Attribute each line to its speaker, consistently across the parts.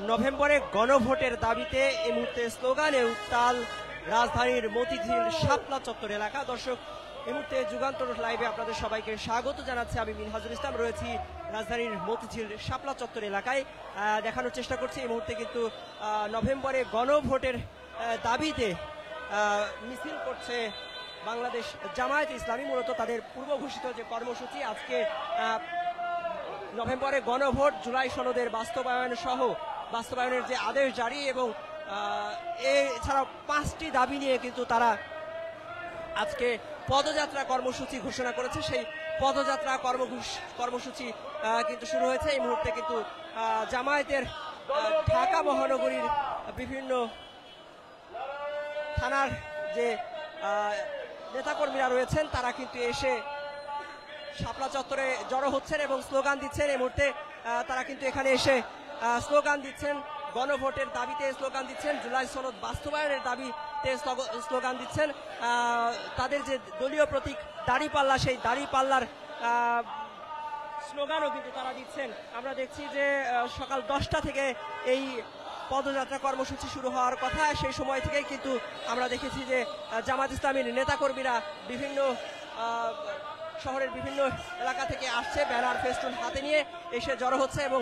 Speaker 1: নভেম্বরে গণভোটের দাবিতে এই মুহূর্তে স্লোগানে উত্তাল রাজধানীর মতিঝিল শাপলা চত্বর এলাকা। দর্শক, এই মুহূর্তে যুগান্তর লাইভে আপনাদের সবাইকে স্বাগত জানাচ্ছি। আমি মিনহাজুল ইসলাম রয়েছি রাজধানীর মতিঝিল শাপলা চত্বর এলাকায়। দেখানোর চেষ্টা করছি এই মুহূর্তে কিন্তু নভেম্বরে গণভোটের দাবিতে মিছিল করছে বাংলাদেশ জামায়াত ইসলামী। মূলত তাদের পূর্ব ঘোষিত যে কর্মসূচি, আজকে নভেম্বরে গণভোট, জুলাই সনদের বাস্তবায়ন সহ বাস্তবায়নের যে আদেশ জারি এবং এছাড়াও 5টি দাবি নিয়ে কিন্তু তারা আজকে পদযাত্রা কর্মসূচি ঘোষণা করেছে। সেই পদযাত্রা কর্মসূচি কিন্তু শুরু হয়েছে এই মুহূর্তে। কিন্তু জামায়াতের ঢাকা মহানগরীর বিভিন্ন থানার যে নেতাকর্মীরা রয়েছেন তারা কিন্তু এসে শাপলা চত্বরে জড়ো হচ্ছেন এবং স্লোগান দিচ্ছেন। এই মুহূর্তে তারা কিন্তু এখানে এসে স্লোগান দিচ্ছেন, গণভোটের দাবিতে স্লোগান দিচ্ছেন, জুলাই সনদ বাস্তবায়নের দাবিতে স্লোগান দিচ্ছেন। তাদের যে দলীয় প্রতীক দাড়িপাল্লা, সেই দাড়িপাল্লার স্লোগানও কিন্তু তারা দিচ্ছেন। আমরা দেখছি যে সকাল 10টা থেকে এই পদযাত্রা কর্মসূচি শুরু হওয়ার কথা। সেই সময় থেকেই কিন্তু আমরা দেখেছি যে জামায়াত ইসলামীর নেতাকর্মীরা বিভিন্ন শহরের বিভিন্ন এলাকা থেকে আসছে, ব্যানার ফেস্টুন হাতে নিয়ে এসে জড়ো হচ্ছে এবং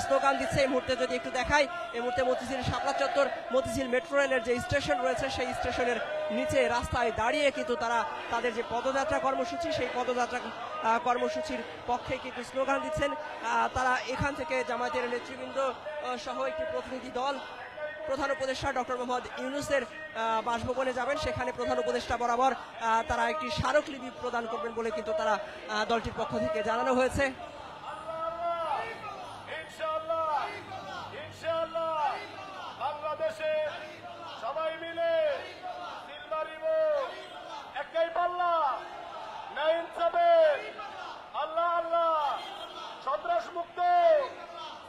Speaker 1: স্লোগান দিচ্ছে। এই মুহূর্তে যদি একটু দেখাই, এই মুহূর্তে মতিঝিল শাপলা চত্বর, মতিঝিল মেট্রো রেলের যে স্টেশন রয়েছে সেই স্টেশনের নিচে রাস্তায় দাঁড়িয়ে কিন্তু তারা তাদের যে পদযাত্রা কর্মসূচি, সেই পদযাত্রা কর্মসূচির পক্ষে কিন্তু স্লোগান দিচ্ছেন। তারা এখান থেকে জামায়াতের নেতৃবৃন্দ সহ একটি প্রতিনিধি দল প্রধান উপদেষ্টা ডক্টর মোহাম্মদ ইউনূসের বাসভবনে যাবেন। সেখানে প্রধান উপদেষ্টা বরাবর তারা একটি স্মারকলিপি প্রদান করবেন বলে কিন্তু তারা দলটির পক্ষ থেকে জানানো হয়েছে।
Speaker 2: বাংলাদেশে সবাই মিলে একটাই পাল্লা, ন্যায় ইনসাফের, আল্লাহ আল্লাহ, সন্ত্রাস মুক্ত,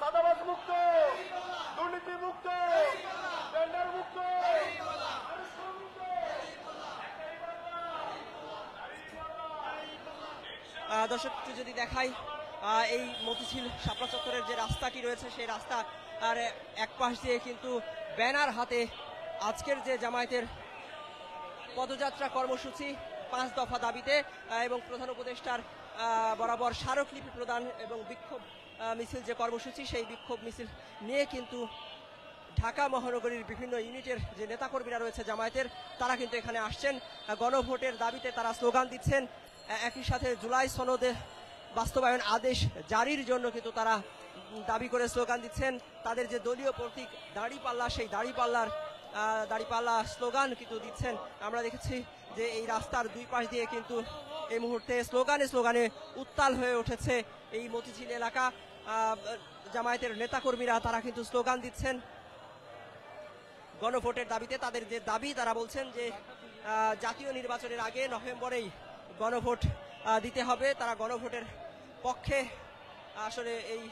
Speaker 2: চাঁদাবাজ মুক্ত, দুর্নীতি মুক্ত, টেন্ডার মুক্ত।
Speaker 1: দর্শক, যদি দেখাই এই মতিঝিল শাপলা চত্বরের যে রাস্তাটি রয়েছে সেই রাস্তা আর এক পাশ দিয়ে কিন্তু ব্যানার হাতে আজকের যে জামায়াতের পদযাত্রা কর্মসূচি 5 দফা দাবিতে এবং প্রধান উপদেষ্টার বরাবর স্মারকলিপি প্রদান এবং বিক্ষোভ মিছিল যে কর্মসূচি, সেই বিক্ষোভ মিছিল নিয়ে কিন্তু ঢাকা মহানগরীর বিভিন্ন ইউনিটের যে নেতাকর্মীরা রয়েছে জামায়াতের, তারা কিন্তু এখানে আসছেন। গণভোটের দাবিতে তারা স্লোগান দিচ্ছেন। একই সাথে জুলাই সনদে বাস্তবায়ন আদেশ জারির জন্য কিন্তু তারা দাবি করে স্লোগান দিচ্ছেন। তাদের যে দলীয় প্রতীক দাড়িপাল্লা, সেই দাড়িপাল্লা স্লোগান কিন্তু দিচ্ছেন। আমরা দেখেছি যে এই রাস্তার দুই পাশ দিয়ে কিন্তু এই মুহূর্তে স্লোগানে উত্তাল হয়ে উঠেছে এই মতিঝিল এলাকা। জামায়াতের নেতাকর্মীরা তারা কিন্তু স্লোগান দিচ্ছেন গণভোটের দাবিতে। তাদের যে দাবি, তারা বলছেন যে জাতীয় নির্বাচনের আগে নভেম্বরেই গণভোট দিতে হবে। তারা গণভোটের পক্ষে আসলে এই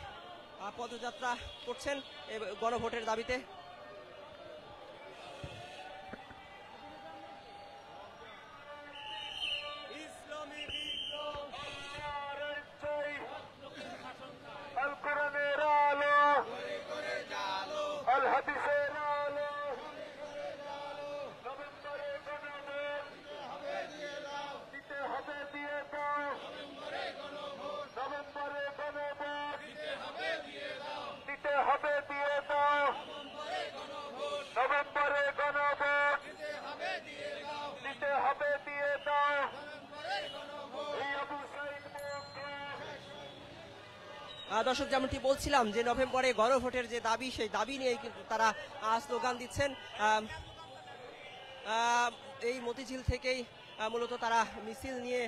Speaker 1: পদযাত্রা করছেন গণভোটের দাবিতে। দর্শক, যেমনটি বলছিলাম যে নভেম্বরে গণভোটের যে দাবি, সেই দাবি নিয়ে কিন্তু তারা স্লোগান দিচ্ছেন। এই মতিঝিল থেকেই মূলত তারা মিছিল নিয়ে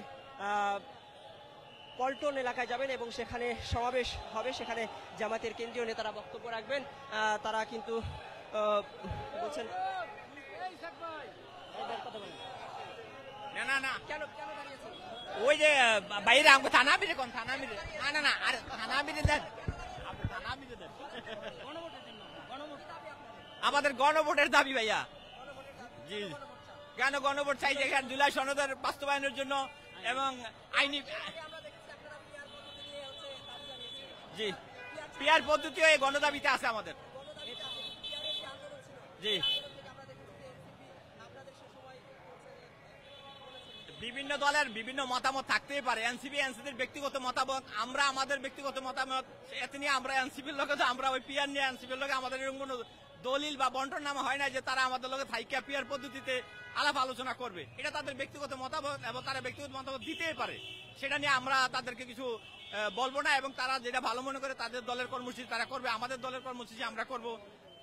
Speaker 1: পল্টন এলাকায় যাবেন এবং সেখানে সমাবেশ হবে। সেখানে জামায়াতের কেন্দ্রীয় নেতারা বক্তব্য রাখবেন। তারা কিন্তু বলছেন
Speaker 3: ওই যে বাইরে আমাকে থানা মিলে কোন থানা মিলে না আর থানা মিলে দেন, আমাদের গণভোটের দাবি ভাইয়া। জি, কেন গণভোট চাই? যেখানে জুলাই সনদের বাস্তবায়নের জন্য এবং আইনি জি পিয়ার পদ্ধতিও এই গণদাবিতে আছে আমাদের। জি, বিভিন্ন দলের বিভিন্ন মতামত থাকতেই পারে। এনসিপি এনসিপির ব্যক্তিগত মতামত, আমরা আমাদের ব্যক্তিগত মতামত, এতে নিয়ে আমরা এনসিপির লোকে তো আমরা ওই পিয়ার নিয়ে এনসিপির লোকে আমাদের এরকম কোনো দলিল বা বন্টন নামা হয় না যে তারা আমাদের লোকে থাইকা পিয়ার পদ্ধতিতে আলাপ আলোচনা করবে। এটা তাদের ব্যক্তিগত মতামত এবং তারা ব্যক্তিগত মতামত দিতেই পারে, সেটা নিয়ে আমরা তাদেরকে কিছু বলবো না। এবং তারা যেটা ভালো মনে করে তাদের দলের কর্মসূচি তারা করবে, আমাদের দলের কর্মসূচি আমরা করব।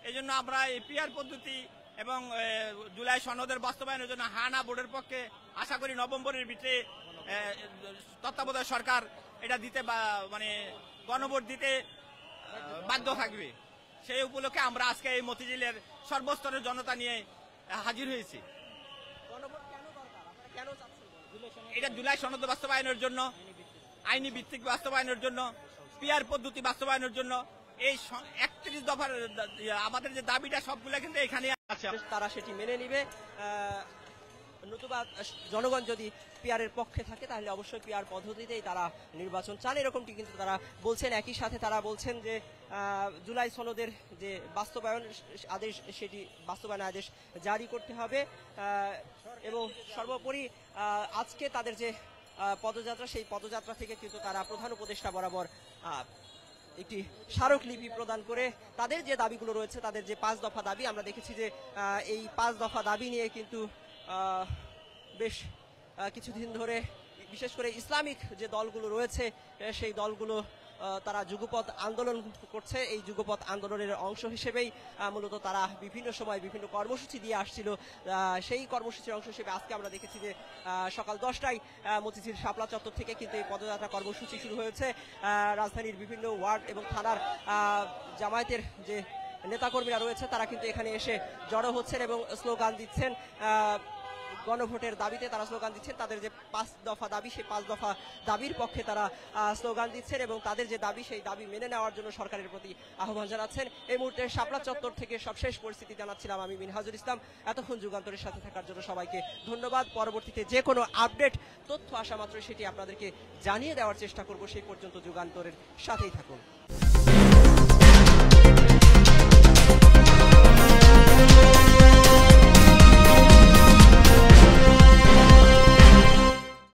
Speaker 3: এই জন্য আমরা এই পিয়ার পদ্ধতি এবং জুলাই সনদের বাস্তবায়নের জন্য হানা বোর্ডের পক্ষে আশা করি নভেম্বরের ভিতরে তত্ত্বাবধায়ক সরকার এটা দিতে মানে গণভোট দিতে বাধ্য থাকবে। সেই উপলক্ষে আমরা আজকে এই মতিঝিলের সর্বস্তরের জনতা নিয়ে হাজির হয়েছি। এটা জুলাই সনদ বাস্তবায়নের জন্য, আইনি ভিত্তিক বাস্তবায়নের জন্য, পিয়ার পদ্ধতি বাস্তবায়নের জন্য, এই 31 দফার আমাদের যে দাবিটা সবগুলো কিন্তু এখানে আছে,
Speaker 1: তারা সেটি মেনে নিবে। নতুবা জনগণ যদি পিয়ারের পক্ষে থাকে তাহলে অবশ্যই পিয়ার পদ্ধতিতেই তারা নির্বাচন চান, এরকমটি কিন্তু তারা বলছেন। একই সাথে তারা বলছেন যে জুলাই সনদের যে বাস্তবায়ন আদেশ, সেটি বাস্তবায়ন আদেশ জারি করতে হবে। এবং সর্বোপরি আজকে তাদের যে পদযাত্রা, সেই পদযাত্রা থেকে কিন্তু তারা প্রধান উপদেষ্টা বরাবর একটি স্মারকলিপি প্রদান করে তাদের যে দাবিগুলো রয়েছে, তাদের যে 5 দফা দাবি, আমরা দেখেছি যে এই 5 দফা দাবি নিয়ে কিন্তু বেশ কিছুদিন ধরে বিশেষ করে ইসলামিক যে দলগুলো রয়েছে সেই দলগুলো তারা যুগপৎ আন্দোলন করছে। এই যুগপৎ আন্দোলনের অংশ হিসেবেই মূলত তারা বিভিন্ন সময় বিভিন্ন কর্মসূচি দিয়ে আসছিল। সেই কর্মসূচির অংশ হিসেবে আজকে আমরা দেখেছি যে সকাল 10টায় মতিঝিল শাপলা চত্বর থেকে কিন্তু এই পদযাত্রা কর্মসূচি শুরু হয়েছে। রাজধানীর বিভিন্ন ওয়ার্ড এবং থানার জামায়াতের যে নেতাকর্মীরা রয়েছে তারা কিন্তু এখানে এসে জড়ো হচ্ছেন এবং স্লোগান দিচ্ছেন। গণভোটের দাবিতে তারা স্লোগান দিচ্ছেন। তাদের যে 5 দফা দাবি, সেই 5 দফা দাবির পক্ষে তারা স্লোগান দিচ্ছেন এবং তাদের যে দাবি, সেই দাবি মেনে নেওয়ার জন্য সরকারের প্রতি আহ্বান জানাচ্ছেন। এই মুহূর্তে শাপলা চত্বর থেকে সবশেষ পরিস্থিতি জানাচ্ছিলাম আমি মিনহাজুল ইসলাম। এতক্ষণ যুগান্তরের সাথে থাকার জন্য সবাইকে ধন্যবাদ। পরবর্তীতে যে কোনো আপডেট তথ্য আসা মাত্র সেটি আপনাদেরকে জানিয়ে দেওয়ার চেষ্টা করব। সেই পর্যন্ত যুগান্তরের সাথেই থাকুন।